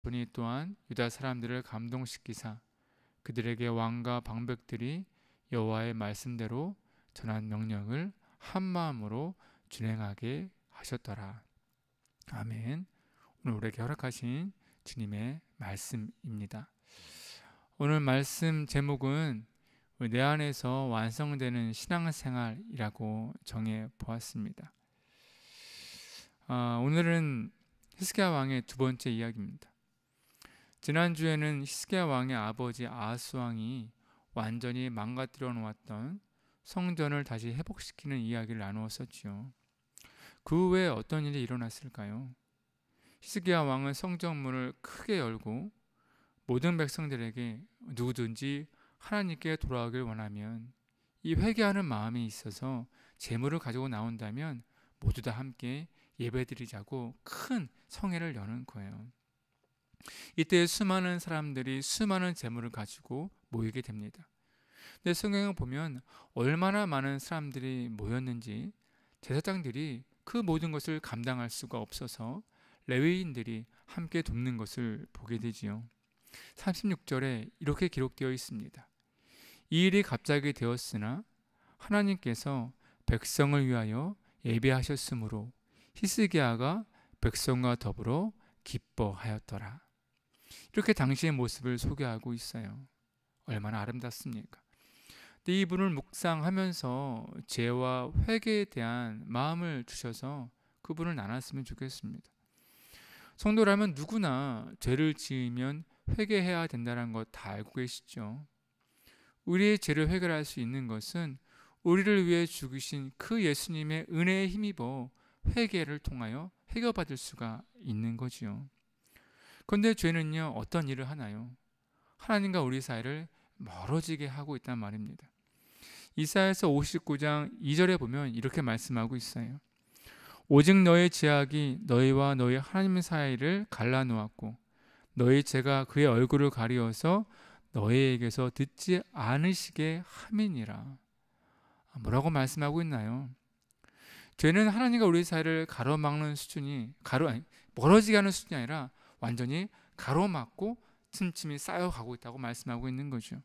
분이 또한 유다 사람들을 감동시키사 그들에게 왕과 방백들이 여호와의 말씀대로 전한 명령을 한 마음으로 준행하게 하셨더라. 아멘. 오늘 우리에게 허락하신 주님의 말씀입니다. 오늘 말씀 제목은 내 안에서 완성되는 신앙생활이라고 정해 보았습니다. 오늘은 히스기야 왕의 두 번째 이야기입니다. 지난주에는 히스기야 왕의 아버지 아하스 왕이 완전히 망가뜨려 놓았던 성전을 다시 회복시키는 이야기를 나누었었지요. 그 후에 어떤 일이 일어났을까요? 히스기야 왕은 성전 문을 크게 열고 모든 백성들에게 누구든지 하나님께 돌아오길 원하면 이 회개하는 마음이 있어서 제물을 가지고 나온다면 모두 다 함께 예배드리자고 큰 성회를 여는 거예요. 이때 수많은 사람들이 수많은 제물을 가지고 모이게 됩니다. 근데 성경을 보면 얼마나 많은 사람들이 모였는지 제사장들이 그 모든 것을 감당할 수가 없어서 레위인들이 함께 돕는 것을 보게 되지요. 36절에 이렇게 기록되어 있습니다. 이 일이 갑자기 되었으나 하나님께서 백성을 위하여 예배하셨으므로 히스기야가 백성과 더불어 기뻐하였더라. 이렇게 당시의 모습을 소개하고 있어요. 얼마나 아름답습니까? 근데 이분을 묵상하면서 죄와 회개에 대한 마음을 주셔서 그분을 나눴으면 좋겠습니다. 성도라면 누구나 죄를 지으면 회개해야 된다는 것 다 알고 계시죠? 우리의 죄를 해결할 수 있는 것은 우리를 위해 죽으신 그 예수님의 은혜에 힘입어 회개를 통하여 해결받을 수가 있는 거지요. 그런데 죄는요, 어떤 일을 하나요? 하나님과 우리 사이를 멀어지게 하고 있단 말입니다. 이사야서 59장 2절에 보면 이렇게 말씀하고 있어요. 오직 너의 죄악이 너희와 너희 하나님 사이를 갈라놓았고 너희 죄가 그의 얼굴을 가리어서 너희에게서 듣지 않으시게 함이니라. 뭐라고 말씀하고 있나요? 죄는 하나님과 우리 사이를 가로막는 수준이 멀어지게 하는 수준이 아니라 완전히 가로막고 틈틈이 쌓여가고 있다고 말씀하고 있는 거죠.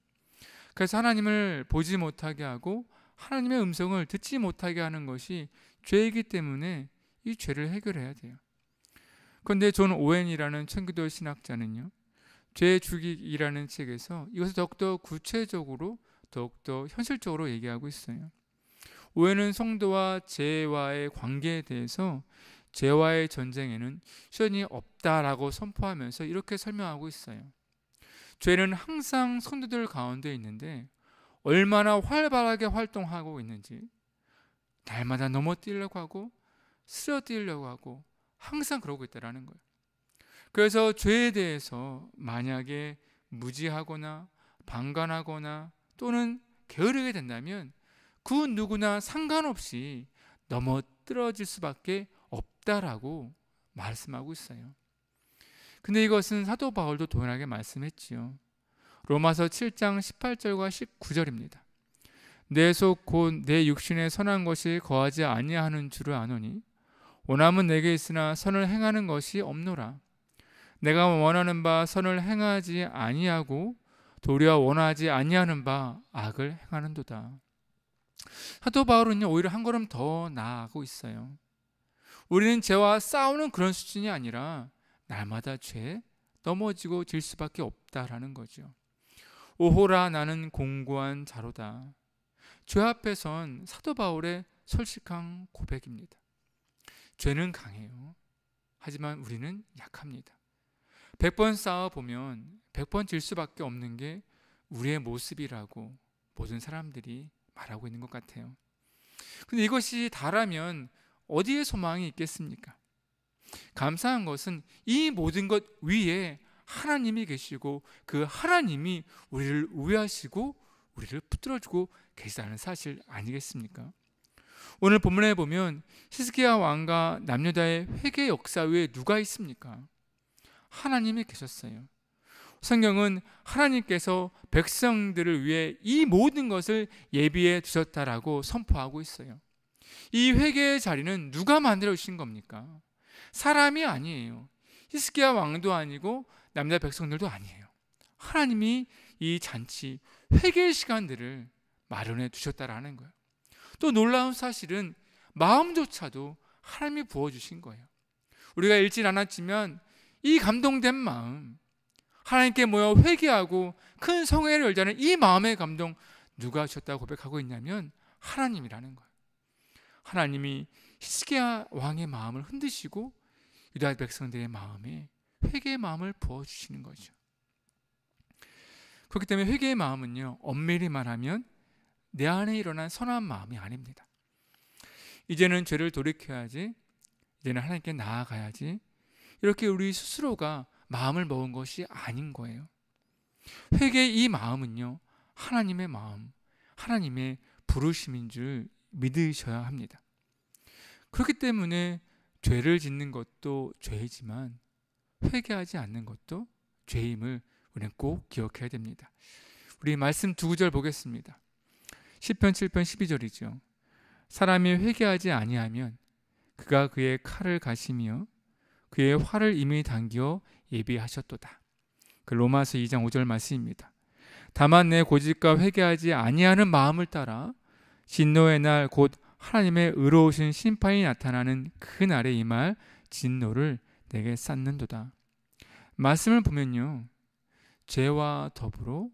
그래서 하나님을 보지 못하게 하고 하나님의 음성을 듣지 못하게 하는 것이 죄이기 때문에 이 죄를 해결해야 돼요. 그런데 존 오웬이라는 청교도 신학자는요, 죄의 주기이라는 책에서 이것을 더욱더 구체적으로 더욱더 현실적으로 얘기하고 있어요. 오웬은 성도와 죄와의 관계에 대해서 죄와의 전쟁에는 시련이 없다라고 선포하면서 이렇게 설명하고 있어요. 죄는 항상 성도들 가운데 있는데 얼마나 활발하게 활동하고 있는지 날마다 넘어뜨리려고 하고 쓰러뜨리려고 하고 항상 그러고 있다는 거예요. 그래서 죄에 대해서 만약에 무지하거나 방관하거나 또는 게으르게 된다면 그 누구나 상관없이 넘어뜨려질 수밖에 없다라고 말씀하고 있어요. 근데 이것은 사도 바울도 동일하게 말씀했지요. 로마서 7장 18절과 19절입니다. 내 속 곧 내 육신에 선한 것이 거하지 아니하는 줄을 아노니 원함은 내게 있으나 선을 행하는 것이 없노라. 내가 원하는 바 선을 행하지 아니하고 도리어 원하지 아니하는 바 악을 행하는도다. 사도 바울은요, 오히려 한 걸음 더 나아가고 있어요. 우리는 죄와 싸우는 그런 수준이 아니라 날마다 죄에 넘어지고 질 수밖에 없다라는 거죠. 오호라 나는 공고한 자로다. 죄 앞에선 사도 바울의 솔직한 고백입니다. 죄는 강해요. 하지만 우리는 약합니다. 100번 싸워보면 100번 질 수밖에 없는 게 우리의 모습이라고 모든 사람들이 말하고 있는 것 같아요. 근데 이것이 다라면 어디에 소망이 있겠습니까? 감사한 것은 이 모든 것 위에 하나님이 계시고 그 하나님이 우리를 우회하시고 우리를 붙들어주고 계시다는 사실 아니겠습니까? 오늘 본문에 보면 히스기야 왕과 남유다의 회개 역사 위에 누가 있습니까? 하나님이 계셨어요. 성경은 하나님께서 백성들을 위해 이 모든 것을 예비해 두셨다라고 선포하고 있어요. 이 회개의 자리는 누가 만들어 주신 겁니까? 사람이 아니에요. 히스기야 왕도 아니고 남자 백성들도 아니에요. 하나님이 이 잔치 회개의 시간들을 마련해 두셨다라는 거예요. 또 놀라운 사실은 마음조차도 하나님이 부어주신 거예요. 우리가 읽진 않았지만 이 감동된 마음, 하나님께 모여 회개하고 큰 성회를 열자는 이 마음의 감동, 누가 주셨다고 고백하고 있냐면 하나님이라는 거예요. 하나님이 히스기야 왕의 마음을 흔드시고 유다 백성들의 마음에 회개의 마음을 부어주시는 거죠. 그렇기 때문에 회개의 마음은요, 엄밀히 말하면 내 안에 일어난 선한 마음이 아닙니다. 이제는 죄를 돌이켜야지, 이제는 하나님께 나아가야지, 이렇게 우리 스스로가 마음을 먹은 것이 아닌 거예요. 회개의 이 마음은요, 하나님의 마음, 하나님의 부르심인 줄 믿으셔야 합니다. 그렇기 때문에 죄를 짓는 것도 죄이지만 회개하지 않는 것도 죄임을 우리는 꼭 기억해야 됩니다. 우리 말씀 두 구절 보겠습니다. 시편 7편 12절이죠. 사람이 회개하지 아니하면 그가 그의 칼을 가시며 그의 활을 이미 당겨 예비하셨도다. 그 로마서 2장 5절 말씀입니다. 다만 내 고집과 회개하지 아니하는 마음을 따라 진노의 날 곧 하나님의 의로우신 심판이 나타나는 그 날에 임할 진노를 내게 쌓는도다. 말씀을 보면요, 죄와 더불어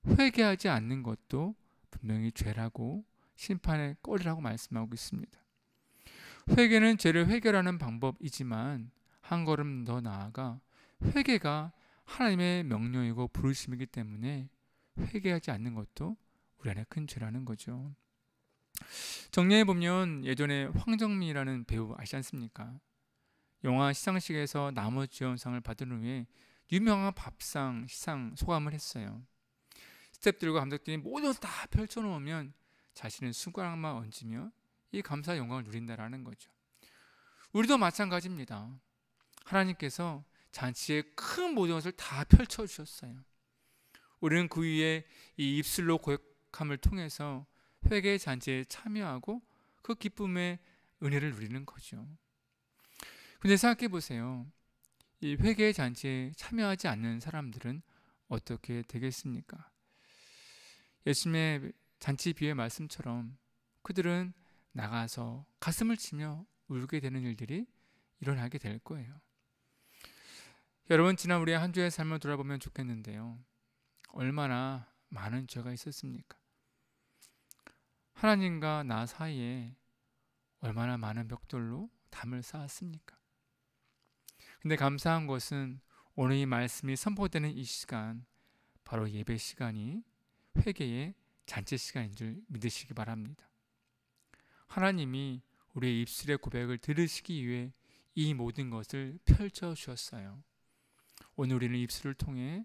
회개하지 않는 것도 분명히 죄라고 심판의 꺼리라고 말씀하고 있습니다. 회개는 죄를 해결하는 방법이지만 한 걸음 더 나아가 회개가 하나님의 명령이고 부르심이기 때문에 회개하지 않는 것도 우리 안에 큰 죄라는 거죠. 정리해보면 예전에 황정민이라는 배우 아시지 않습니까? 영화 시상식에서 남우주연상을 받은 후에 유명한 밥상, 시상 소감을 했어요. 스태프들과 감독들이 모든 것을 다 펼쳐놓으면 자신은 숟가락만 얹으며 이 감사의 영광을 누린다라는 거죠. 우리도 마찬가지입니다. 하나님께서 잔치에 큰 모든 것을 다 펼쳐주셨어요. 우리는 그 위에 이 입술로 고백함을 통해서 회개의 잔치에 참여하고 그 기쁨의 은혜를 누리는 거죠. 근데 생각해 보세요. 이 회개의 잔치에 참여하지 않는 사람들은 어떻게 되겠습니까? 예수님의 잔치 비유의 말씀처럼 그들은 나가서 가슴을 치며 울게 되는 일들이 일어나게 될 거예요. 여러분, 지난 우리의 한 주의 삶을 돌아보면 좋겠는데요. 얼마나 많은 죄가 있었습니까? 하나님과 나 사이에 얼마나 많은 벽돌로 담을 쌓았습니까? 근데 감사한 것은 오늘 이 말씀이 선포되는 이 시간, 바로 예배 시간이 회개의 잔치 시간인 줄 믿으시기 바랍니다. 하나님이 우리의 입술의 고백을 들으시기 위해 이 모든 것을 펼쳐 주셨어요. 오늘 우리는 입술을 통해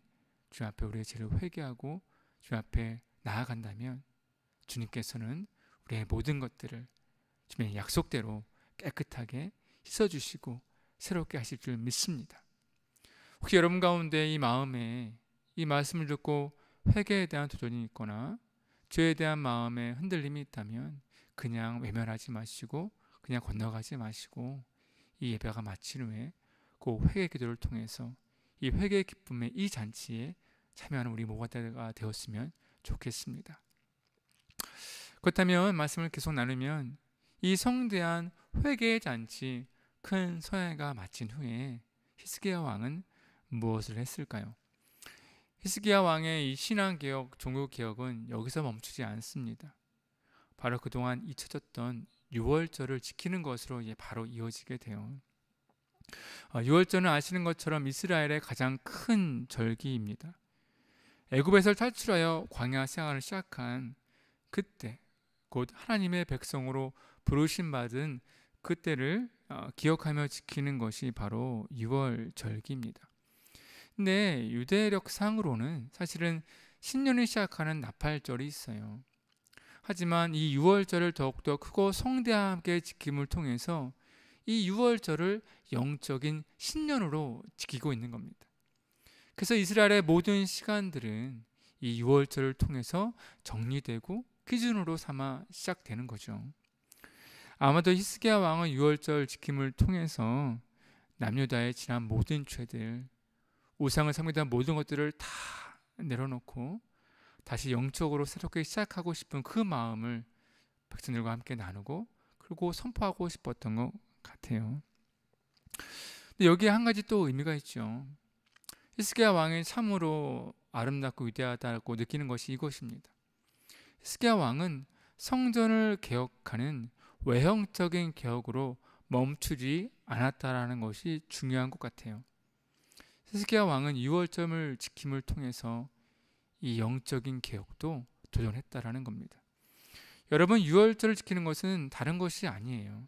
주 앞에 우리의 죄를 회개하고 주 앞에 나아간다면 주님께서는 우리의 모든 것들을 주님의 약속대로 깨끗하게 씻어주시고 새롭게 하실 줄 믿습니다. 혹시 여러분 가운데 이 마음에 이 말씀을 듣고 회개에 대한 도전이 있거나 죄에 대한 마음에 흔들림이 있다면 그냥 외면하지 마시고 그냥 건너가지 마시고 이 예배가 마친 후에 그 회개 기도를 통해서 이 회개의 기쁨의 이 잔치에 참여하는 우리 모두가 되었으면 좋겠습니다. 그렇다면 말씀을 계속 나누면 이 성대한 회개의 잔치 큰 성회가 마친 후에 히스기야 왕은 무엇을 했을까요? 히스기야 왕의 이 신앙개혁, 종교개혁은 여기서 멈추지 않습니다. 바로 그동안 잊혀졌던 유월절을 지키는 것으로 바로 이어지게 돼요. 유월절은 아시는 것처럼 이스라엘의 가장 큰 절기입니다. 애굽에서 탈출하여 광야 생활을 시작한 그때, 곧 하나님의 백성으로 부르심 받은 그때를 기억하며 지키는 것이 바로 유월절기입니다. 근데 유대력상으로는 사실은 신년을 시작하는 나팔절이 있어요. 하지만 이 유월절을 더욱더 크고 성대하게 지킴을 통해서 이 유월절을 영적인 신년으로 지키고 있는 겁니다. 그래서 이스라엘의 모든 시간들은 이 유월절을 통해서 정리되고 기준으로 삼아 시작되는 거죠. 아마도 히스기야 왕은 유월절 지킴을 통해서 남유다의 지난 모든 죄들, 우상을 섬기던 모든 것들을 다 내려놓고 다시 영적으로 새롭게 시작하고 싶은 그 마음을 백성들과 함께 나누고 그리고 선포하고 싶었던 것 같아요. 근데 여기에 한 가지 또 의미가 있죠. 히스기야 왕이 참으로 아름답고 위대하다고 느끼는 것이 이것입니다. 히스기야 왕은 성전을 개혁하는 외형적인 개혁으로 멈추지 않았다라는 것이 중요한 것 같아요. 히스기야 왕은 유월절을 지킴을 통해서 이 영적인 개혁도 도전했다라는 겁니다. 여러분, 유월절을 지키는 것은 다른 것이 아니에요.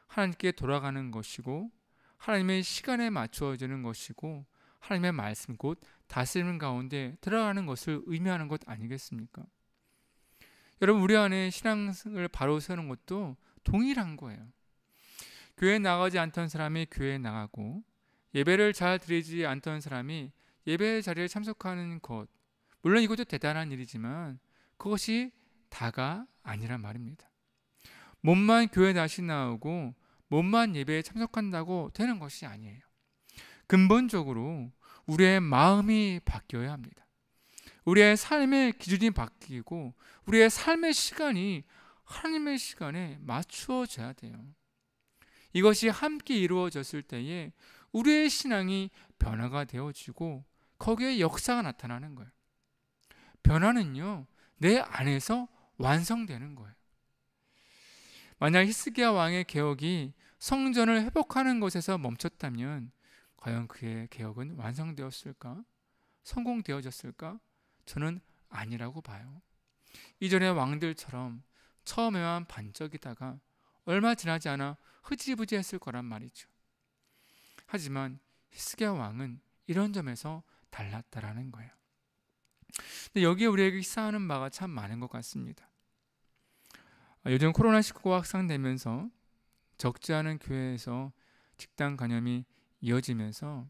하나님께 돌아가는 것이고 하나님의 시간에 맞추어지는 것이고 하나님의 말씀 곧 다스리는 가운데 들어가는 것을 의미하는 것 아니겠습니까? 여러분, 우리 안에 신앙을 바로 세우는 것도 동일한 거예요. 교회에 나가지 않던 사람이 교회에 나가고 예배를 잘 드리지 않던 사람이 예배 자리에 참석하는 것, 물론 이것도 대단한 일이지만 그것이 다가 아니란 말입니다. 몸만 교회에 다시 나오고 몸만 예배에 참석한다고 되는 것이 아니에요. 근본적으로 우리의 마음이 바뀌어야 합니다. 우리의 삶의 기준이 바뀌고 우리의 삶의 시간이 하나님의 시간에 맞추어져야 돼요. 이것이 함께 이루어졌을 때에 우리의 신앙이 변화가 되어지고 거기에 역사가 나타나는 거예요. 변화는요, 내 안에서 완성되는 거예요. 만약 히스기야 왕의 개혁이 성전을 회복하는 것에서 멈췄다면 과연 그의 개혁은 완성되었을까? 성공되어졌을까? 저는 아니라고 봐요. 이전의 왕들처럼 처음에만 반짝이다가 얼마 지나지 않아 흐지부지했을 거란 말이죠. 하지만 히스기야 왕은 이런 점에서 달랐다라는 거예요. 근데 여기에 우리에게 시사하는 바가 참 많은 것 같습니다. 요즘 코로나19가 확산되면서 적지 않은 교회에서 집단 감염이 이어지면서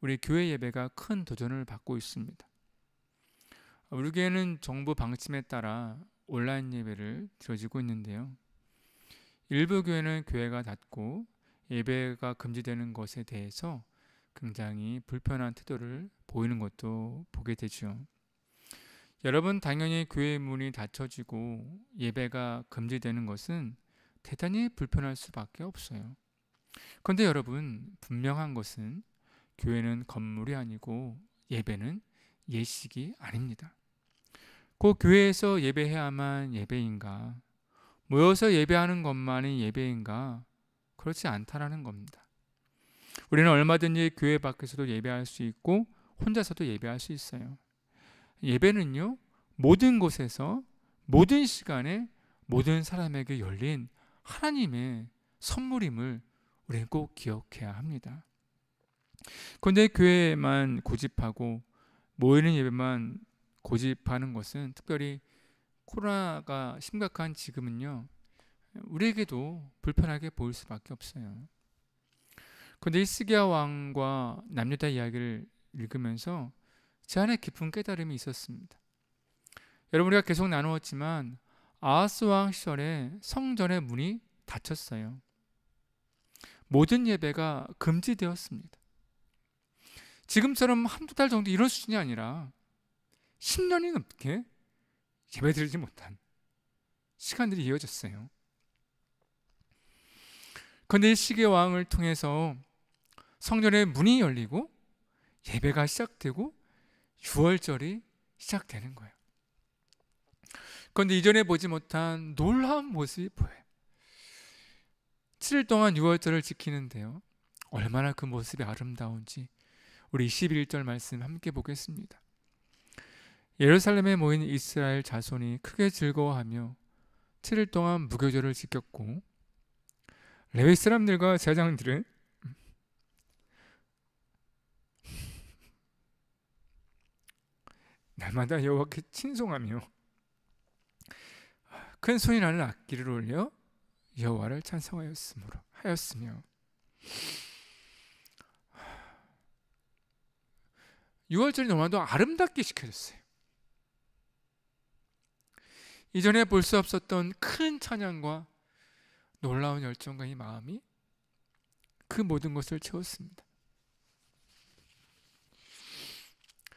우리 교회 예배가 큰 도전을 받고 있습니다. 우리 교회는 정부 방침에 따라 온라인 예배를 드려지고 있는데요. 일부 교회는 교회가 닫고 예배가 금지되는 것에 대해서 굉장히 불편한 태도를 보이는 것도 보게 되죠. 여러분, 당연히 교회 문이 닫혀지고 예배가 금지되는 것은 대단히 불편할 수밖에 없어요. 그런데 여러분, 분명한 것은 교회는 건물이 아니고 예배는 예식이 아닙니다. 그 교회에서 예배해야만 예배인가? 모여서 예배하는 것만이 예배인가? 그렇지 않다라는 겁니다. 우리는 얼마든지 교회 밖에서도 예배할 수 있고 혼자서도 예배할 수 있어요. 예배는요, 모든 곳에서 모든 시간에 모든 사람에게 열린 하나님의 선물임을 우리는 꼭 기억해야 합니다. 그런데 교회만 고집하고 모이는 예배만 고집하는 것은, 특별히 코로나가 심각한 지금은요, 우리에게도 불편하게 보일 수밖에 없어요. 그런데 히스기야 왕과 남유다 이야기를 읽으면서 제 안에 깊은 깨달음이 있었습니다. 여러분, 우리가 계속 나누었지만 아하스 왕 시절에 성전의 문이 닫혔어요. 모든 예배가 금지되었습니다. 지금처럼 한두 달 정도 이런 수준이 아니라 10년이 넘게 예배드리지 못한 시간들이 이어졌어요. 그런데 히스기야 왕을 통해서 성전의 문이 열리고 예배가 시작되고 유월절이 시작되는 거예요. 그런데 이전에 보지 못한 놀라운 모습이 보여요. 7일 동안 유월절을 지키는데요, 얼마나 그 모습이 아름다운지 우리 21절 말씀 함께 보겠습니다. 예루살렘에 모인 이스라엘 자손이 크게 즐거워하며 7일 동안 무교절을 지켰고 레위 사람들과 제사장들은 날마다 여호와께 친송하며 큰 소리 나는 악기를 올려 여호와를 찬송하였으며 유월절이 너무나도 아름답게 지켜졌어요. 이전에 볼 수 없었던 큰 찬양과 놀라운 열정과 이 마음이 그 모든 것을 채웠습니다.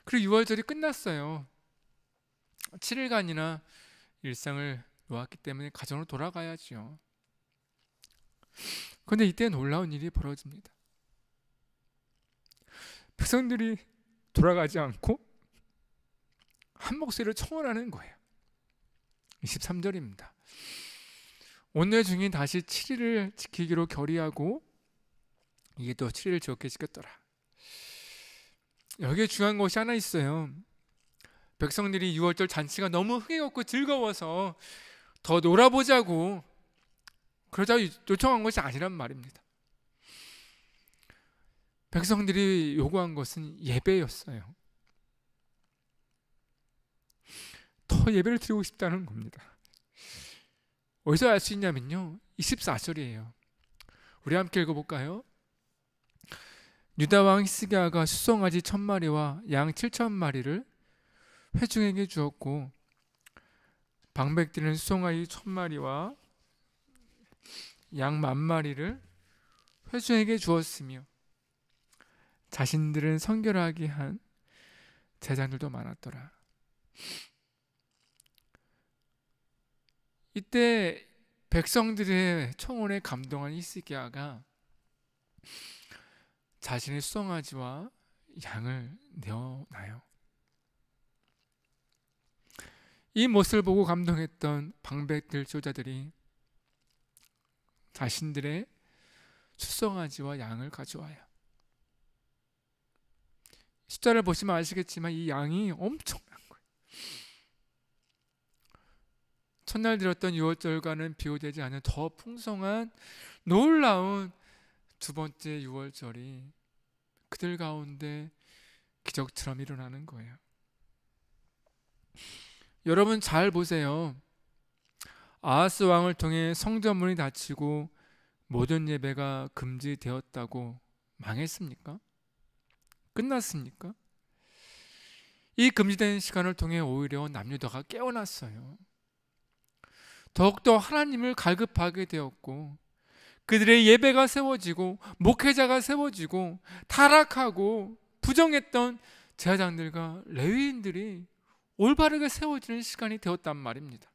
그리고 6월절이 끝났어요. 7일간이나 일상을 놓았기 때문에 가정으로 돌아가야지요. 그런데 이때 놀라운 일이 벌어집니다. 백성들이 돌아가지 않고 한 목소리로 청원하는 거예요. 23절입니다. 오늘 중에 다시 7일을 지키기로 결의하고 이게 또 7일을 지켰게 지켰더라. 여기에 중요한 것이 하나 있어요. 백성들이 6월절 잔치가 너무 흥행없고 즐거워서 더 놀아보자고 그러자 요청한 것이 아니란 말입니다. 백성들이 요구한 것은 예배였어요. 더 예배를 드리고 싶다는 겁니다. 어디서 알 수 있냐면요, 24절이에요. 우리 함께 읽어볼까요? 유다왕 히스기야가 수송아지 1000마리와 양 7000마리를 회중에게 주었고 방백들은 수송아지 1000마리와 양 10,000마리를 회중에게 주었으며 자신들은 성결하게 한 제장들도 많았더라. 이때 백성들의 청혼에 감동한 히스기야가 자신의 수송아지와 양을 내어놔요. 이 모습을 보고 감동했던 방백들 조자들이 자신들의 수송아지와 양을 가져와요. 숫자를 보시면 아시겠지만 이 양이 엄청난 거예요. 첫날 드렸던 6월절과는 비교되지 않은 더 풍성한 놀라운 두 번째 6월절이 그들 가운데 기적처럼 일어나는 거예요. 여러분 잘 보세요. 아하스 왕을 통해 성전문이 닫히고 모든 예배가 금지되었다고 망했습니까? 끝났습니까? 이 금지된 시간을 통해 오히려 남유다가 깨어났어요. 더욱더 하나님을 갈급하게 되었고 그들의 예배가 세워지고 목회자가 세워지고 타락하고 부정했던 제사장들과 레위인들이 올바르게 세워지는 시간이 되었단 말입니다.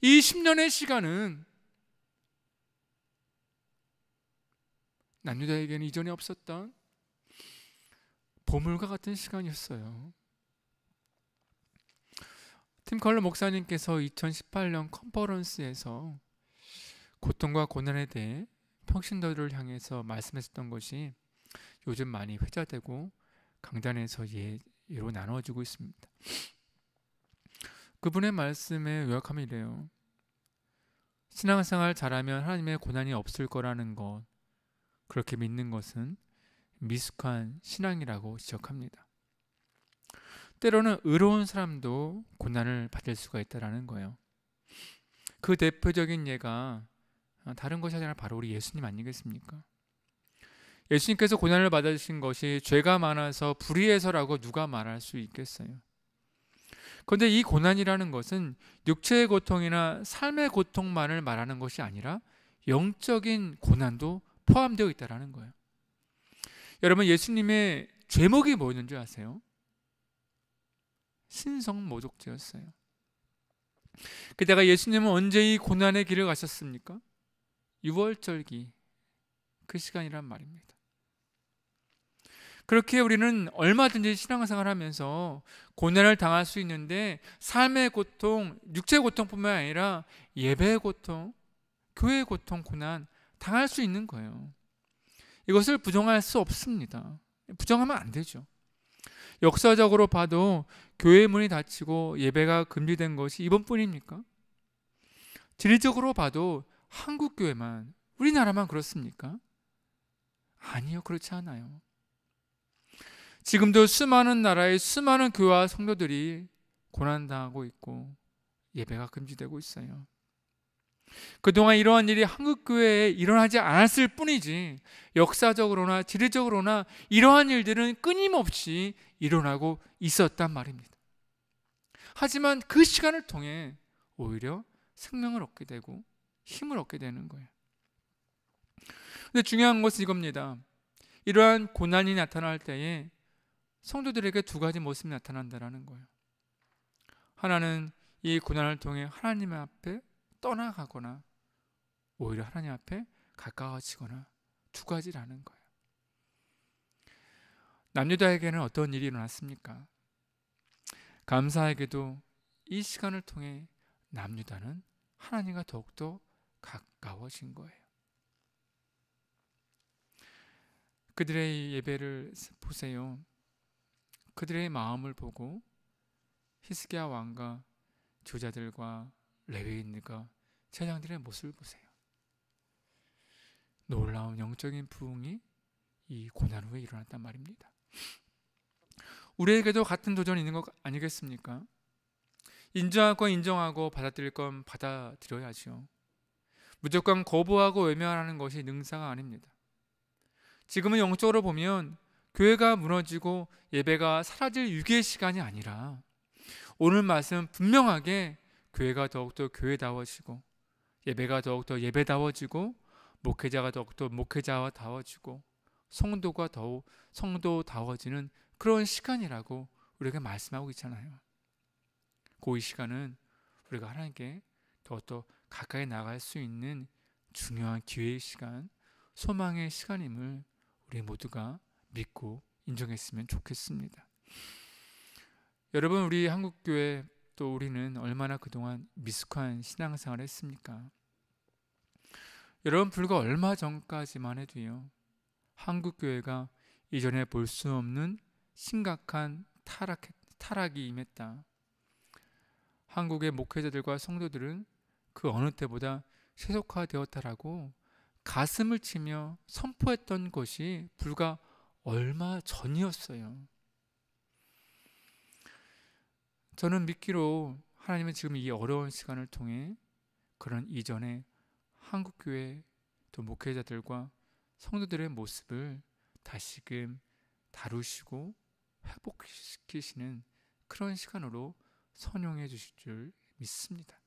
이 10년의 시간은 남유다에게는 이전에 없었던 보물과 같은 시간이었어요. 팀 컬러 목사님께서 2018년 컨퍼런스에서 고통과 고난에 대해 평신도들을 향해서 말씀했었던 것이 요즘 많이 회자되고 강단에서 예로 나눠지고 있습니다. 그분의 말씀에 요약하면 이래요. 신앙생활 잘하면 하나님의 고난이 없을 거라는 것, 그렇게 믿는 것은 미숙한 신앙이라고 지적합니다. 때로는 의로운 사람도 고난을 받을 수가 있다는 거예요. 그 대표적인 예가 다른 것이 아니라 바로 우리 예수님 아니겠습니까? 예수님께서 고난을 받으신 것이 죄가 많아서 불의해서라고 누가 말할 수 있겠어요? 그런데 이 고난이라는 것은 육체의 고통이나 삶의 고통만을 말하는 것이 아니라 영적인 고난도 포함되어 있다는 거예요. 여러분 예수님의 죄목이 뭐였는지 아세요? 신성모독죄였어요. 게다가 예수님은 언제 이 고난의 길을 가셨습니까? 6월절기 그 시간이란 말입니다. 그렇게 우리는 얼마든지 신앙생활 하면서 고난을 당할 수 있는데 삶의 고통, 육체의 고통뿐만 아니라 예배의 고통, 교회의 고통, 고난 당할 수 있는 거예요. 이것을 부정할 수 없습니다. 부정하면 안 되죠. 역사적으로 봐도 교회 문이 닫히고 예배가 금지된 것이 이번뿐입니까? 지리적으로 봐도 한국 교회만, 우리나라만 그렇습니까? 아니요, 그렇지 않아요. 지금도 수많은 나라의 수많은 교회와 성도들이 고난당하고 있고 예배가 금지되고 있어요. 그동안 이러한 일이 한국 교회에 일어나지 않았을 뿐이지 역사적으로나 지리적으로나 이러한 일들은 끊임없이 일어나고 있었단 말입니다. 하지만 그 시간을 통해 오히려 생명을 얻게 되고 힘을 얻게 되는 거예요. 근데 중요한 것은 이겁니다. 이러한 고난이 나타날 때에 성도들에게 두 가지 모습이 나타난다라는 거예요. 하나는 이 고난을 통해 하나님 앞에 떠나가거나 오히려 하나님 앞에 가까워지거나 두 가지라는 거예요. 남유다에게는 어떤 일이 일어났습니까? 감사하게도 이 시간을 통해 남유다는 하나님과 더욱더 가까워진 거예요. 그들의 예배를 보세요. 그들의 마음을 보고 히스기야 왕과 제자들과 레위인들과 제장들의 모습을 보세요. 놀라운 영적인 부흥이 이 고난 후에 일어났단 말입니다. 우리에게도 같은 도전이 있는 것 아니겠습니까? 인정할 건 인정하고 받아들일 건 받아들여야죠. 무조건 거부하고 외면하는 것이 능사가 아닙니다. 지금은 영적으로 보면 교회가 무너지고 예배가 사라질 위기의 시간이 아니라 오늘 말씀은 분명하게 교회가 더욱더 교회다워지고 예배가 더욱더 예배다워지고 목회자가 더욱더 목회자다워지고 성도가 더욱 성도다워지는 그런 시간이라고 우리가 말씀하고 있잖아요. 그 이 시간은 우리가 하나님께 더욱더 가까이 나갈 수 있는 중요한 기회의 시간, 소망의 시간임을 우리 모두가 믿고 인정했으면 좋겠습니다. 여러분, 우리 한국교회 또 우리는 얼마나 그동안 미숙한 신앙생활을 했습니까? 여러분, 불과 얼마 전까지만 해도요, 한국교회가 이전에 볼 수 없는 심각한 타락이 임했다. 한국의 목회자들과 성도들은 그 어느 때보다 세속화되었다라고 가슴을 치며 선포했던 것이 불과 얼마 전이었어요. 저는 믿기로 하나님은 지금 이 어려운 시간을 통해 그런 이전에 한국교회 또 목회자들과 성도들의 모습을 다시금 다루시고 회복시키시는 그런 시간으로 선용해 주실 줄 믿습니다.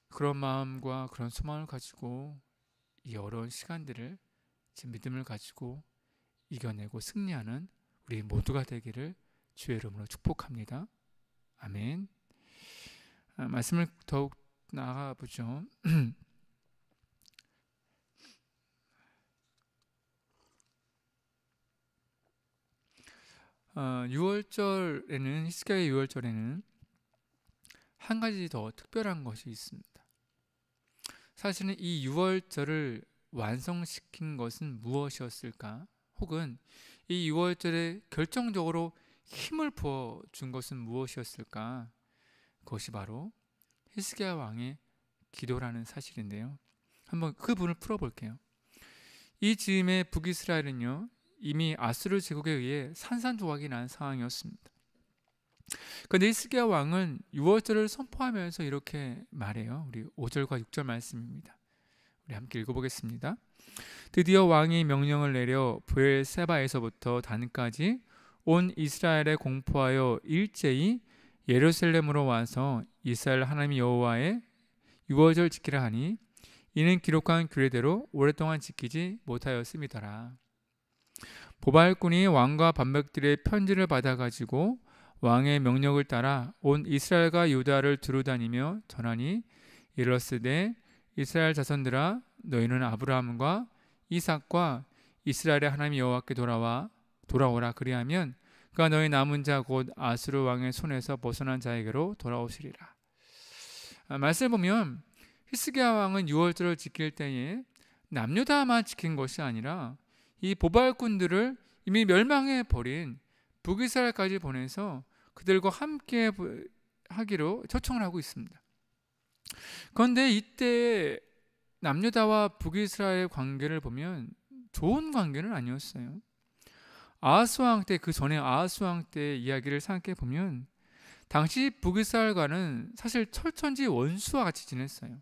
그런 마음과 그런 소망을 가지고 이 어려운 시간들을 믿음을 가지고 이겨내고 승리하는 우리 모두가 되기를 주의 이름으로 축복합니다. 아멘. 말씀을 더욱 나아가 보죠. 6월절에는 히스기야의 6월절에는 한 가지 더 특별한 것이 있습니다. 사실은 이 6월절을 완성시킨 것은 무엇이었을까? 혹은 이 6월절에 결정적으로 힘을 부어준 것은 무엇이었을까? 그것이 바로 히스기야 왕의 기도라는 사실인데요. 한번 그 부분을 풀어볼게요. 이 즈음에 북이스라엘은요, 이미 아수르 제국에 의해 산산조각이 난 상황이었습니다. 그런데 히스기야 왕은 6월절을 선포하면서 이렇게 말해요. 우리 5절과 6절 말씀입니다. 우리 함께 읽어보겠습니다. 드디어 왕이 명령을 내려 브엘세바에서부터 단까지 온 이스라엘에 공포하여 일제히 예루살렘으로 와서 이스라엘 하나님 여호와의 6월절 지키라 하니 이는 기록한 규례대로 오랫동안 지키지 못하였음이더라. 보발꾼이 왕과 반백들의 편지를 받아가지고 왕의 명령을 따라 온 이스라엘과 유다를 두루다니며 전하니 이르렀으되 이스라엘 자손들아 너희는 아브라함과 이삭과 이스라엘의 하나님 여호와께 돌아오라. 그리하면 그가 너희 남은 자 곧 아수르 왕의 손에서 벗어난 자에게로 돌아오시리라. 말씀을 보면 히스기야 왕은 6월절을 지킬 때에 남유다만 지킨 것이 아니라 이 보발꾼들을 이미 멸망해 버린 북이스라엘까지 보내서 그들과 함께 하기로 초청을 하고 있습니다. 그런데 이때 남유다와 북이스라엘 관계를 보면 좋은 관계는 아니었어요. 아하스왕 때, 그 전에 아하스왕 때 이야기를 생각해 보면 당시 북이스라엘과는 사실 철천지 원수와 같이 지냈어요.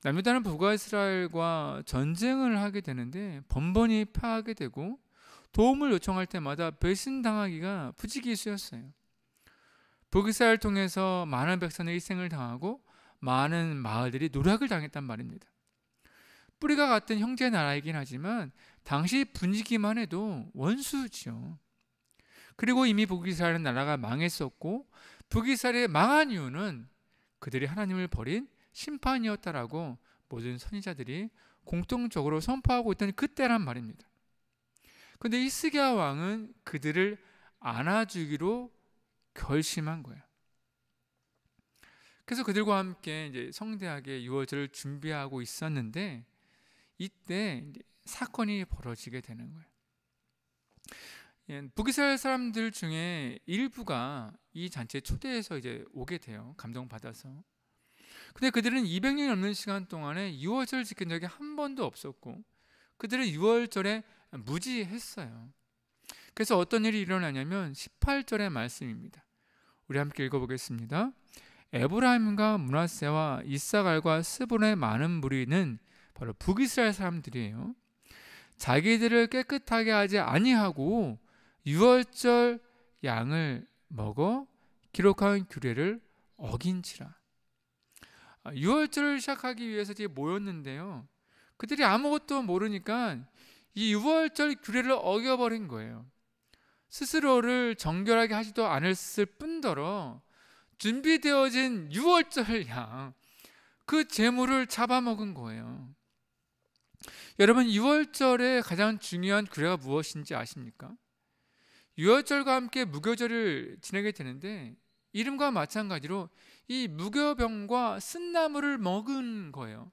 남유다는 북이스라엘과 전쟁을 하게 되는데 번번이 패하게 되고 도움을 요청할 때마다 배신당하기가 부지기수였어요. 북이스라엘을 통해서 많은 백성들이 희생을 당하고 많은 마을들이 노략을 당했단 말입니다. 뿌리가 같은 형제 나라이긴 하지만 당시 분위기만 해도 원수지요. 그리고 이미 북이스라엘 나라가 망했었고, 북이스라엘이 망한 이유는 그들이 하나님을 버린 심판이었다라고 모든 선지자들이 공통적으로 선포하고 있던 그때란 말입니다. 그런데 히스기야 왕은 그들을 안아주기로 결심한 거예요. 그래서 그들과 함께 이제 성대하게 유월절을 준비하고 있었는데, 이때 이제 사건이 벌어지게 되는 거예요. 북이스라엘 사람들 중에 일부가 이 잔치에 초대해서 이제 오게 돼요. 감동받아서. 근데 그들은 200년이 넘는 시간 동안에 유월절 지킨 적이 한 번도 없었고, 그들은 유월절에 무지했어요. 그래서 어떤 일이 일어나냐면 18절의 말씀입니다. 우리 함께 읽어보겠습니다. 에브라임과 므낫세와 이사갈과 스불의 많은 무리는 바로 북이스라엘 사람들이에요. 자기들을 깨끗하게 하지 아니하고 유월절 양을 먹어 기록한 규례를 어긴지라. 유월절을 시작하기 위해서 이제 모였는데요, 그들이 아무것도 모르니까 이 유월절 규례를 어겨버린 거예요. 스스로를 정결하게 하지도 않았을 뿐더러 준비되어진 유월절 양, 그 제물을 잡아먹은 거예요. 여러분, 유월절의 가장 중요한 규례가 무엇인지 아십니까? 유월절과 함께 무교절을 지내게 되는데, 이름과 마찬가지로 이 무교병과 쓴나물을 먹은 거예요.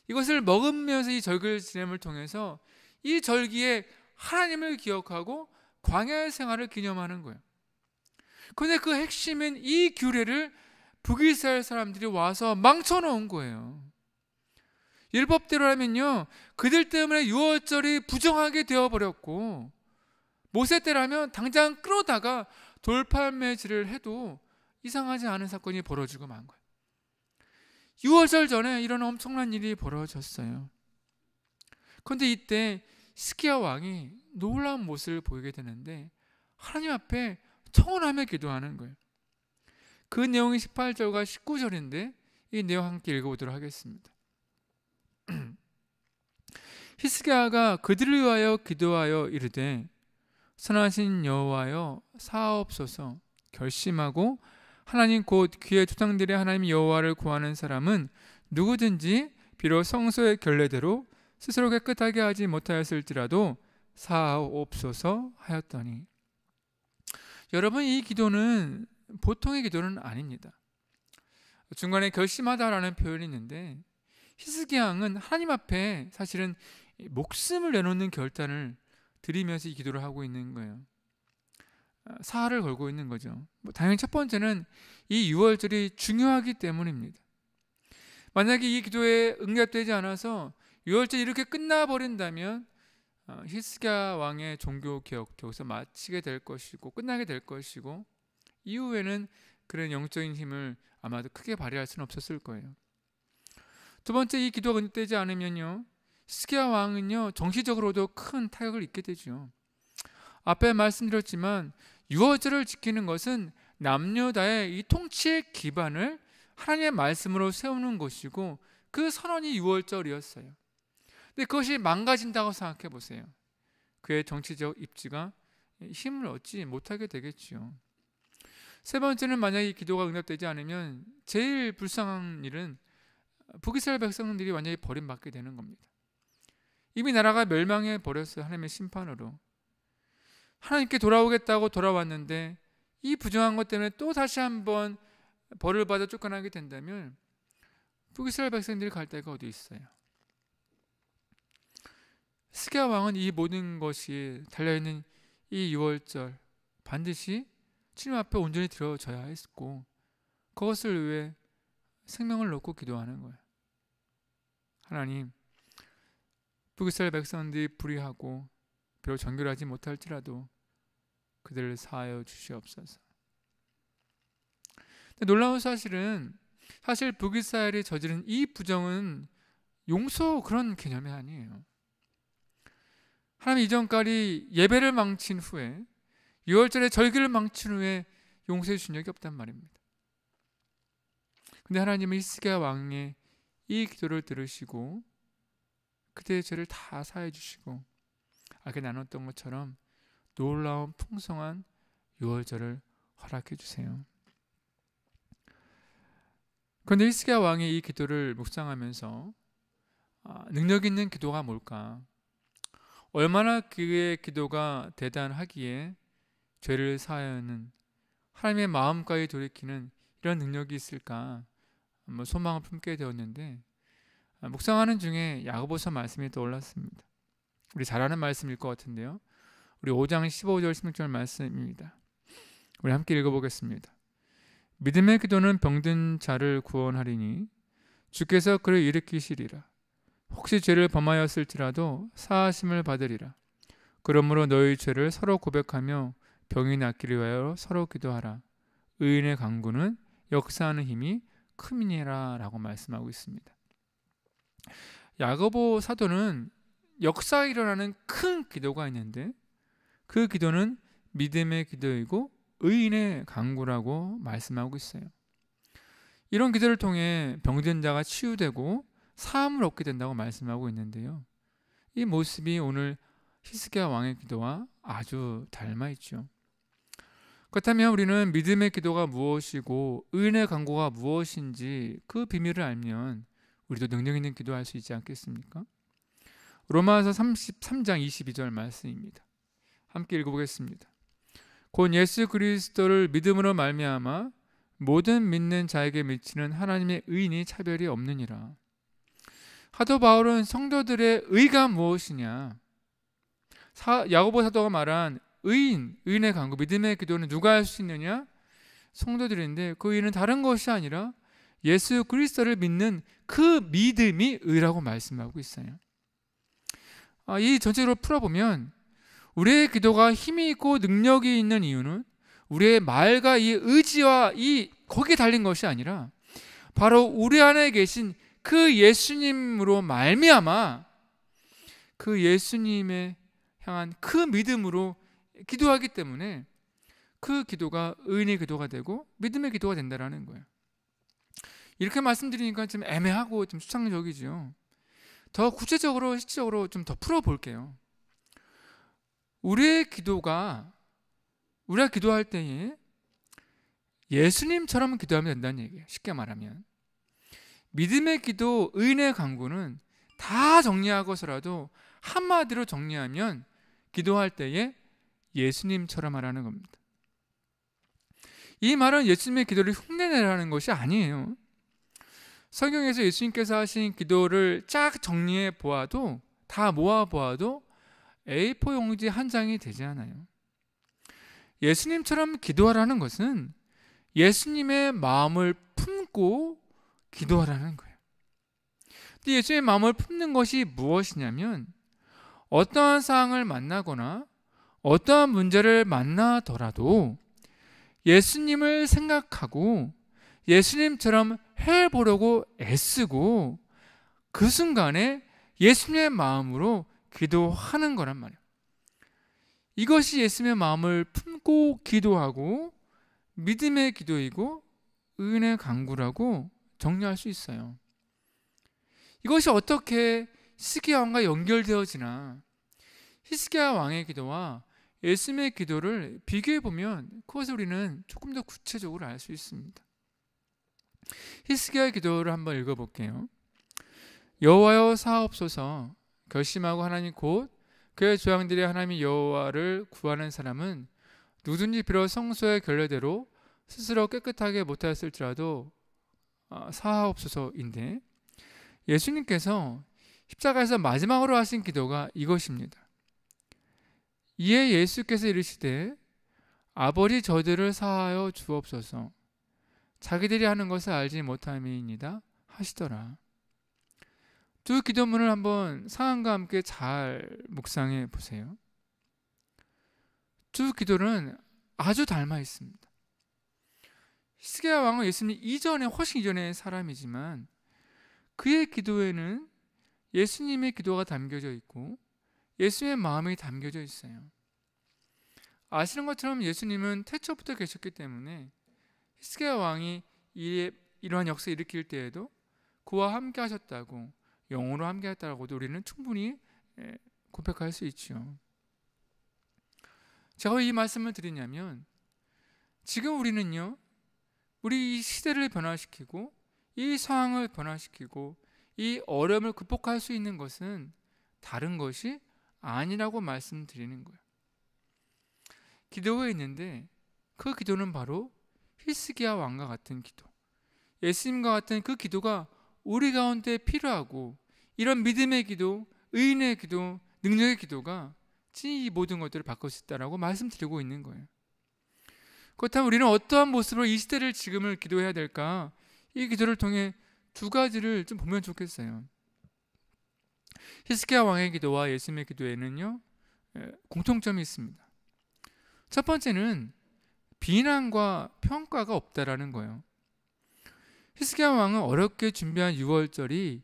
이것을 먹으면서 이 절기를 지냄을 통해서 이 절기에 하나님을 기억하고 광야의 생활을 기념하는 거예요. 그런데 그 핵심인 이 규례를 북이스라엘 사람들이 와서 망쳐놓은 거예요. 율법대로라면요, 그들 때문에 유월절이 부정하게 되어버렸고, 모세 때라면 당장 끌어다가 돌팔매질을 해도 이상하지 않은 사건이 벌어지고 만 거예요. 6월절 전에 이런 엄청난 일이 벌어졌어요. 그런데 이때 히스기야 왕이 놀라운 모습을 보이게 되는데, 하나님 앞에 청혼하며 기도하는 거예요. 그 내용이 18절과 19절인데 이 내용 함께 읽어보도록 하겠습니다. 히스기야가 그들을 위하여 기도하여 이르되, 선하신 여호와여 사하옵소서. 결심하고 하나님 곧 그의 조상들의 하나님 여호와를 구하는 사람은 누구든지 비록 성소의 결례대로 스스로 깨끗하게 하지 못하였을지라도 사하옵소서 하였더니, 여러분, 이 기도는 보통의 기도는 아닙니다. 중간에 결심하다라는 표현이 있는데, 히스기야 왕은 하나님 앞에 사실은 목숨을 내놓는 결단을 드리면서 이 기도를 하고 있는 거예요. 사활을 걸고 있는 거죠. 당연히 첫 번째는 이 유월절이 중요하기 때문입니다. 만약에 이 기도에 응답되지 않아서 유월절이 이렇게 끝나버린다면 히스기야 왕의 종교 개혁 여기서 마치게 될 것이고 끝나게 될 것이고, 이후에는 그런 영적인 힘을 아마도 크게 발휘할 수는 없었을 거예요. 두 번째, 이 기도가 응답되지 않으면요, 히스기야 왕은요 정치적으로도 큰 타격을 입게 되죠. 앞에 말씀드렸지만 유월절을 지키는 것은 남녀다의 이 통치의 기반을 하나님의 말씀으로 세우는 것이고, 그 선언이 유월절이었어요. 근데 그것이 망가진다고 생각해 보세요. 그의 정치적 입지가 힘을 얻지 못하게 되겠지요. 세 번째는, 만약에 이 기도가 응답되지 않으면 제일 불쌍한 일은 북이스라엘 백성들이 완전히 버림받게 되는 겁니다. 이미 나라가 멸망해 버렸어요. 하나님의 심판으로. 하나님께 돌아오겠다고 돌아왔는데 이 부정한 것 때문에 또 다시 한번 벌을 받아 쫓겨나게 된다면 북이스라엘 백성들이 갈 데가 어디 있어요? 히스기야 왕은 이 모든 것이 달려있는 이 유월절 반드시 주님 앞에 온전히 드려져야 했고, 그것을 위해 생명을 놓고 기도하는 거예요. 하나님, 북이스라엘 백성들이 불의하고 비록 정결하지 못할지라도 그들을 사하여 주시옵소서. 놀라운 사실은, 사실 북이스라엘이 저지른 이 부정은 용서 그런 개념이 아니에요. 하나님 이전까지 예배를 망친 후에, 유월절의 절기를 망친 후에 용서해 주신 적이 없단 말입니다. 근데 하나님은 히스기야 왕의 이 기도를 들으시고 그대의 죄를 다 사해 주시고 아까 나눴던 것처럼 놀라운 풍성한 유월절을 허락해 주세요. 그런데 히스기야 왕이 이 기도를 묵상하면서 능력 있는 기도가 뭘까? 얼마나 그의 기도가 대단하기에 죄를 사하는 하나님의 마음까지 돌이키는 이런 능력이 있을까? 소망을 품게 되었는데 묵상하는 중에 야고보서 말씀이 떠올랐습니다. 우리 잘 아는 말씀일 것 같은데요. 우리 5장 15절 16절 말씀입니다. 우리 함께 읽어보겠습니다. 믿음의 기도는 병든 자를 구원하리니 주께서 그를 일으키시리라. 혹시 죄를 범하였을지라도 사하심을 받으리라. 그러므로 너희 죄를 서로 고백하며 병이 낫기를 위하여 서로 기도하라. 의인의 간구는 역사하는 힘이 큼이니라 라고 말씀하고 있습니다. 야고보 사도는 역사에 일어나는 큰 기도가 있는데 그 기도는 믿음의 기도이고 의인의 간구라고 말씀하고 있어요. 이런 기도를 통해 병든 자가 치유되고 사함을 얻게 된다고 말씀하고 있는데요. 이 모습이 오늘 히스기야 왕의 기도와 아주 닮아 있죠. 그렇다면 우리는 믿음의 기도가 무엇이고 의인의 간구가 무엇인지 그 비밀을 알면 우리도 능력 있는 기도할 수 있지 않겠습니까? 로마서 33장 22절 말씀입니다. 함께 읽어보겠습니다. 곧 예수 그리스도를 믿음으로 말미암아 모든 믿는 자에게 미치는 하나님의 의인이 차별이 없느니라. 사도 바울은 성도들의 의가 무엇이냐? 야고보 사도가 말한 의인의 간구, 믿음의 기도는 누가 할 수 있느냐? 성도들인데 그 의는 다른 것이 아니라 예수 그리스도를 믿는 그 믿음이 의라고 말씀하고 있어요. 이 전체로 풀어보면 우리의 기도가 힘이 있고 능력이 있는 이유는 우리의 말과 이 의지와 거기에 달린 것이 아니라 바로 우리 안에 계신 그 예수님으로 말미암아 그 예수님에 향한 그 믿음으로 기도하기 때문에 그 기도가 의인의 기도가 되고 믿음의 기도가 된다는 거예요. 이렇게 말씀드리니까 좀 애매하고 좀 수상적이죠. 더 구체적으로 실질적으로 좀 더 풀어볼게요. 우리가 기도할 때에 예수님처럼 기도하면 된다는 얘기예요. 쉽게 말하면 믿음의 기도, 의인의 간구는 다 정리하고서라도 한마디로 정리하면 기도할 때에 예수님처럼 하라는 겁니다. 이 말은 예수님의 기도를 흉내내라는 것이 아니에요. 성경에서 예수님께서 하신 기도를 쫙 정리해 보아도 다 모아 보아도 A4 용지 한 장이 되지 않아요. 예수님처럼 기도하라는 것은 예수님의 마음을 품고 기도하라는 거예요. 근데 예수님의 마음을 품는 것이 무엇이냐면 어떠한 상황을 만나거나 어떠한 문제를 만나더라도 예수님을 생각하고 예수님처럼 해보려고 애쓰고 그 순간에 예수님의 마음으로 기도하는 거란 말이에요. 이것이 예수님의 마음을 품고 기도하고 믿음의 기도이고 의인의 간구라고 정리할 수 있어요. 이것이 어떻게 히스기야 왕과 연결되어지나? 히스기야 왕의 기도와 예수님의 기도를 비교해 보면 그것을 우리는 조금 더 구체적으로 알 수 있습니다. 히스기야의 기도를 한번 읽어볼게요. 여호와여 사하옵소서. 결심하고 하나님 곧 그의 조상들이 하나님 여호와를 구하는 사람은 누구든지 비록 성소의 결례대로 스스로 깨끗하게 못하였을지라도 사하옵소서인데 예수님께서 십자가에서 마지막으로 하신 기도가 이것입니다. 이에 예수께서 이르시되 아버지 저들을 사하여 주옵소서. 자기들이 하는 것을 알지 못함이니이다 하시더라. 두 기도문을 한번 상황과 함께 잘 묵상해 보세요. 두 기도는 아주 닮아 있습니다. 히스기야 왕은 예수님 훨씬 이전의 사람이지만 그의 기도에는 예수님의 기도가 담겨져 있고 예수님의 마음이 담겨져 있어요. 아시는 것처럼 예수님은 태초부터 계셨기 때문에 히스기야 왕이 이러한 역사를 일으킬 때에도 그와 함께 하셨다고 영으로 함께했다라고도 우리는 충분히 고백할 수 있죠. 제가 왜 이 말씀을 드리냐면, 지금 우리는요, 우리 이 시대를 변화시키고 이 상황을 변화시키고 이 어려움을 극복할 수 있는 것은 다른 것이 아니라고 말씀드리는 거예요. 기도가 있는데 그 기도는 바로 히스기야 왕과 같은 기도, 예수님과 같은 그 기도가 우리 가운데 필요하고, 이런 믿음의 기도, 의인의 기도, 능력의 기도가 이 모든 것들을 바꿀 수 있다라고 말씀드리고 있는 거예요. 그렇다면 우리는 어떠한 모습으로 이 시대를 지금을 기도해야 될까? 이 기도를 통해 두 가지를 좀 보면 좋겠어요. 히스기야 왕의 기도와 예수님의 기도에는요, 공통점이 있습니다. 첫 번째는 비난과 평가가 없다라는 거예요. 히스기야 왕은 어렵게 준비한 유월절이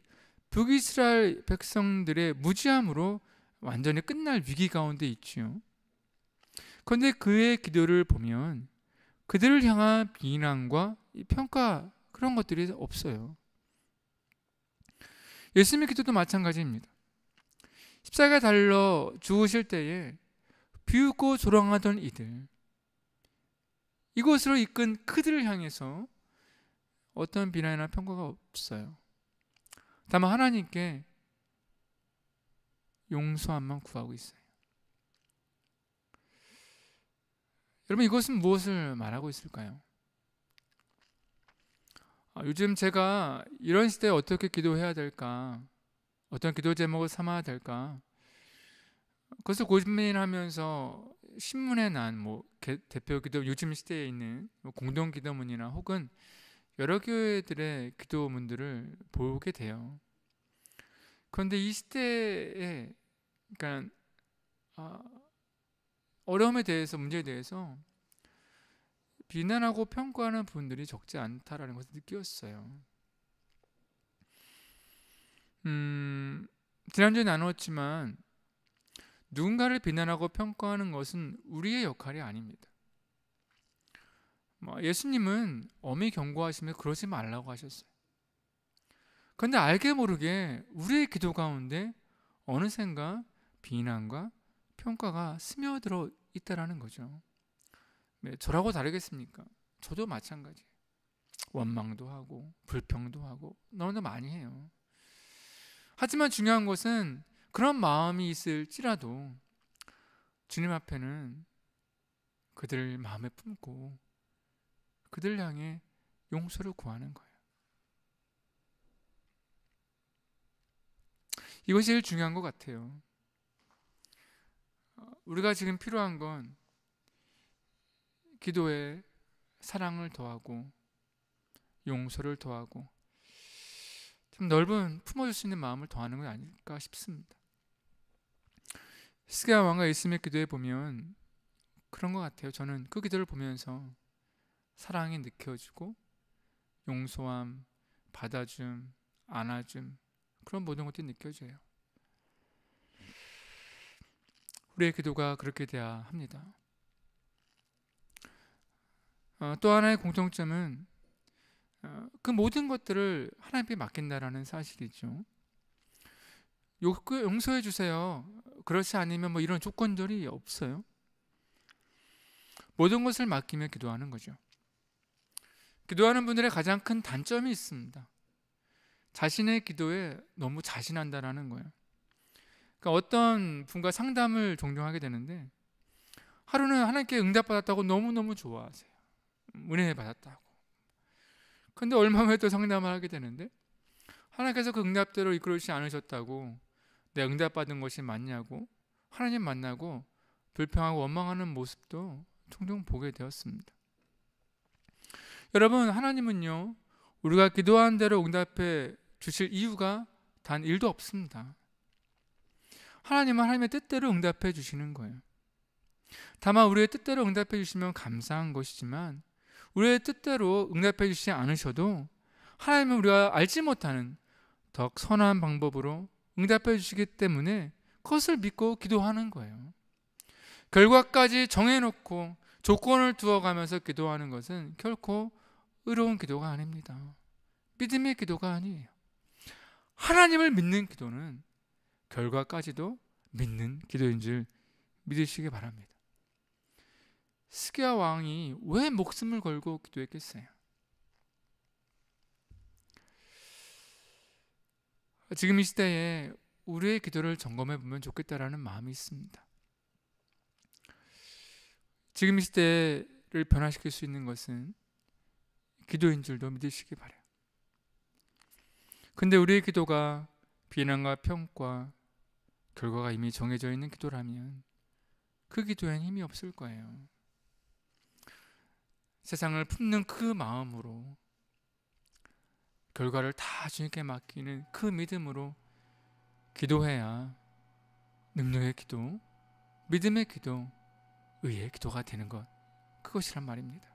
북이스라엘 백성들의 무지함으로 완전히 끝날 위기 가운데 있지요. 그런데 그의 기도를 보면 그들을 향한 비난과 평가, 그런 것들이 없어요. 예수님의 기도도 마찬가지입니다. 십자가에 달려 죽으실 때에 비웃고 조롱하던 이들, 이곳으로 이끈 그들을 향해서 어떤 비난이나 평가가 없어요. 다만 하나님께 용서함만 구하고 있어요. 여러분, 이것은 무엇을 말하고 있을까요? 요즘 제가 이런 시대에 어떻게 기도해야 될까, 어떤 기도 제목을 삼아야 될까, 그것을 고민하면서 신문에 난 대표 기도, 요즘 시대에 있는 공동 기도문이나 혹은 여러 교회들의 기도문들을 보게 돼요. 그런데 이 시대에, 그러니까 어려움에 대해서, 문제에 대해서 비난하고 평가하는 분들이 적지 않다라는 것을 느꼈어요. 지난주에 나누었지만 누군가를 비난하고 평가하는 것은 우리의 역할이 아닙니다. 예수님은 엄히 경고하시며 그러지 말라고 하셨어요. 그런데 알게 모르게 우리의 기도 가운데 어느샌가 비난과 평가가 스며들어 있다라는 거죠. 저라고 다르겠습니까? 저도 마찬가지예요. 원망도 하고 불평도 하고 너무나 많이 해요. 하지만 중요한 것은 그런 마음이 있을지라도 주님 앞에는 그들을 마음에 품고 그들 향해 용서를 구하는 거예요. 이것이 제일 중요한 것 같아요. 우리가 지금 필요한 건 기도에 사랑을 더하고 용서를 더하고 좀 넓은 품어줄 수 있는 마음을 더하는 건 아닐까 싶습니다. 히스기야 왕과 예수님의 기도에 보면 그런 것 같아요. 저는 그 기도를 보면서 사랑이 느껴지고 용서함, 받아줌, 안아줌, 그런 모든 것들이 느껴져요. 우리의 기도가 그렇게 돼야 합니다. 또 하나의 공통점은 그 모든 것들을 하나님께 맡긴다라는 사실이죠. 용서해 주세요. 그렇지 않으면 이런 조건들이 없어요. 모든 것을 맡기며 기도하는 거죠. 기도하는 분들의 가장 큰 단점이 있습니다. 자신의 기도에 너무 자신한다라는 거예요. 그러니까 어떤 분과 상담을 종종 하게 되는데 하루는 하나님께 응답받았다고 너무너무 좋아하세요. 은혜 받았다고. 근데 얼마 후에 또 상담을 하게 되는데 하나님께서 그 응답대로 이끌어주지 않으셨다고, 내가 응답받은 것이 맞냐고 하나님 만나고 불평하고 원망하는 모습도 종종 보게 되었습니다. 여러분, 하나님은요, 우리가 기도한 대로 응답해 주실 이유가 단 1도 없습니다. 하나님은 하나님의 뜻대로 응답해 주시는 거예요. 다만 우리의 뜻대로 응답해 주시면 감사한 것이지만 우리의 뜻대로 응답해 주시지 않으셔도 하나님은 우리가 알지 못하는 더 선한 방법으로 응답해 주시기 때문에 그것을 믿고 기도하는 거예요. 결과까지 정해놓고 조건을 두어가면서 기도하는 것은 결코 의로운 기도가 아닙니다. 믿음의 기도가 아니에요. 하나님을 믿는 기도는 결과까지도 믿는 기도인 줄 믿으시기 바랍니다. 스기야 왕이 왜 목숨을 걸고 기도했겠어요? 지금 이 시대에 우리의 기도를 점검해 보면 좋겠다라는 마음이 있습니다. 지금 이 시대를 변화시킬 수 있는 것은 기도인 줄도 믿으시기 바라요. 근데 우리의 기도가 비난과 평가, 결과가 이미 정해져 있는 기도라면 그 기도에는 힘이 없을 거예요. 세상을 품는 그 마음으로, 결과를 다 주님께 맡기는 그 믿음으로 기도해야 능력의 기도, 믿음의 기도, 의의 기도가 되는 것, 그것이란 말입니다.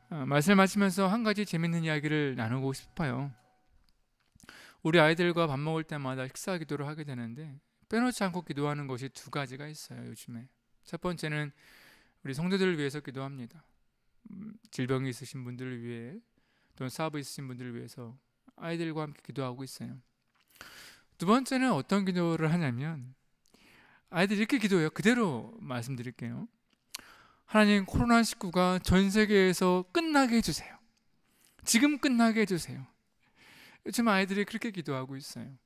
말씀하시면서 한 가지 재밌는 이야기를 나누고 싶어요. 우리 아이들과 밥 먹을 때마다 식사 기도를 하게 되는데 빼놓지 않고 기도하는 것이 두 가지가 있어요. 요즘에 첫 번째는 우리 성도들을 위해서 기도합니다. 질병이 있으신 분들을 위해, 또는 사업이 있으신 분들을 위해서 아이들과 함께 기도하고 있어요. 두 번째는 어떤 기도를 하냐면, 아이들이 이렇게 기도해요. 그대로 말씀드릴게요. 하나님, 코로나19가 전 세계에서 끝나게 해주세요. 지금 끝나게 해주세요. 요즘 아이들이 그렇게 기도하고 있어요.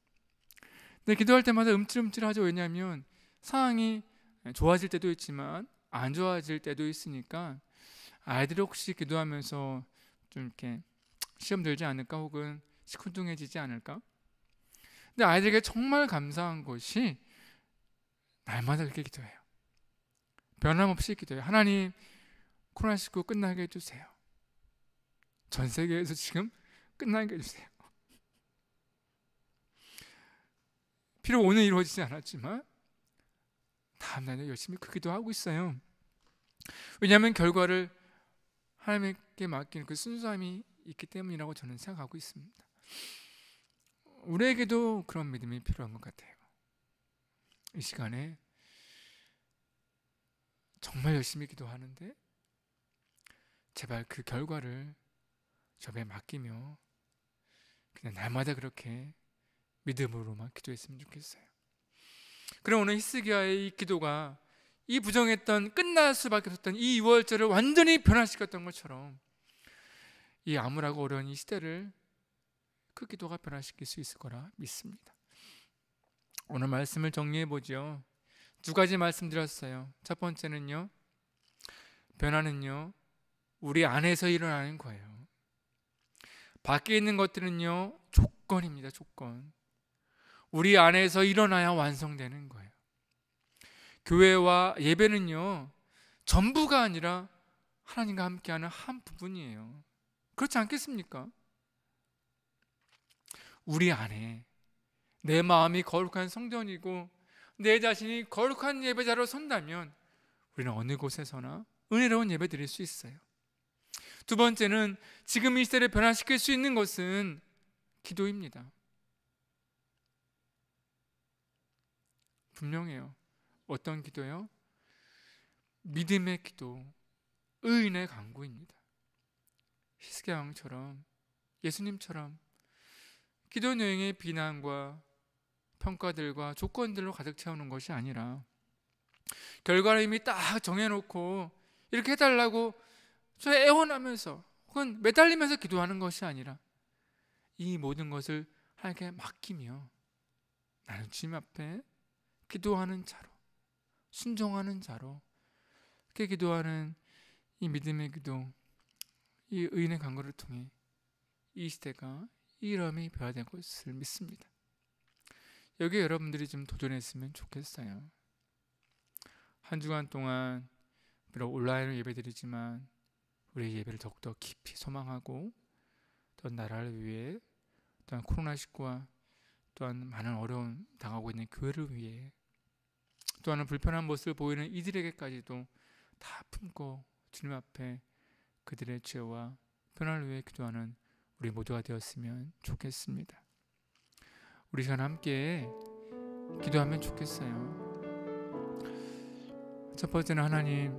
근데 기도할 때마다 움찔움찔하죠. 왜냐하면 상황이 좋아질 때도 있지만 안 좋아질 때도 있으니까 아이들이 혹시 기도하면서 좀 이렇게 시험 들지 않을까, 혹은 시큰둥해지지 않을까. 근데 아이들에게 정말 감사한 것이 날마다 그렇게 기도해요. 변함없이 기도해요. 하나님, 코로나19 끝나게 해주세요. 전 세계에서 지금 끝나게 해주세요. 비록 오늘 이루어지지 않았지만 다음날에 열심히 그 기도하고 있어요. 왜냐하면 결과를 하나님께 맡기는 그 순수함이 있기 때문이라고 저는 생각하고 있습니다. 우리에게도 그런 믿음이 필요한 것 같아요. 이 시간에 정말 열심히 기도하는데 제발 그 결과를 저에 맡기며 그냥 날마다 그렇게 믿음으로만 기도했으면 좋겠어요. 그럼 오늘 히스기야의 이 기도가 이 부정했던, 끝날 수밖에 없었던 이 유월절을 완전히 변화시켰던 것처럼 이 암울하고 어려운 이 시대를 그 기도가 변화시킬 수 있을 거라 믿습니다. 오늘 말씀을 정리해보죠. 두 가지 말씀드렸어요. 첫 번째는요, 변화는요 우리 안에서 일어나는 거예요. 밖에 있는 것들은요 조건입니다. 조건. 우리 안에서 일어나야 완성되는 거예요. 교회와 예배는요 전부가 아니라 하나님과 함께하는 한 부분이에요. 그렇지 않겠습니까? 우리 안에 내 마음이 거룩한 성전이고 내 자신이 거룩한 예배자로 선다면 우리는 어느 곳에서나 은혜로운 예배 드릴 수 있어요. 두 번째는 지금 이 시대를 변화시킬 수 있는 것은 기도입니다. 분명해요. 어떤 기도요? 믿음의 기도, 의인의 간구입니다. 히스기야 왕처럼, 예수님처럼 기도 여행의 비난과 평가들과 조건들로 가득 채우는 것이 아니라 결과를 이미 딱 정해놓고 이렇게 해달라고 저 애원하면서 혹은 매달리면서 기도하는 것이 아니라 이 모든 것을 하나님께 맡기며 나는 주님 앞에 기도하는 자로, 순종하는 자로, 그렇게 기도하는 이 믿음의 기도, 이 의인의 간구를 통해 이 시대가 이름이 변화된 것을 믿습니다. 여기에 여러분들이 좀 도전했으면 좋겠어요. 한 주간 동안 비록 온라인으로 예배드리지만 우리의 예배를 더욱더 깊이 소망하고, 또한 나라를 위해, 또한 코로나19와 또한 많은 어려움 당하고 있는 교회를 위해, 또한 불편한 모습을 보이는 이들에게까지도 다 품고 주님 앞에 그들의 죄와 편안을 위해 기도하는 우리 모두가 되었으면 좋겠습니다. 우리 시간 함께 기도하면 좋겠어요. 첫 번째는 하나님,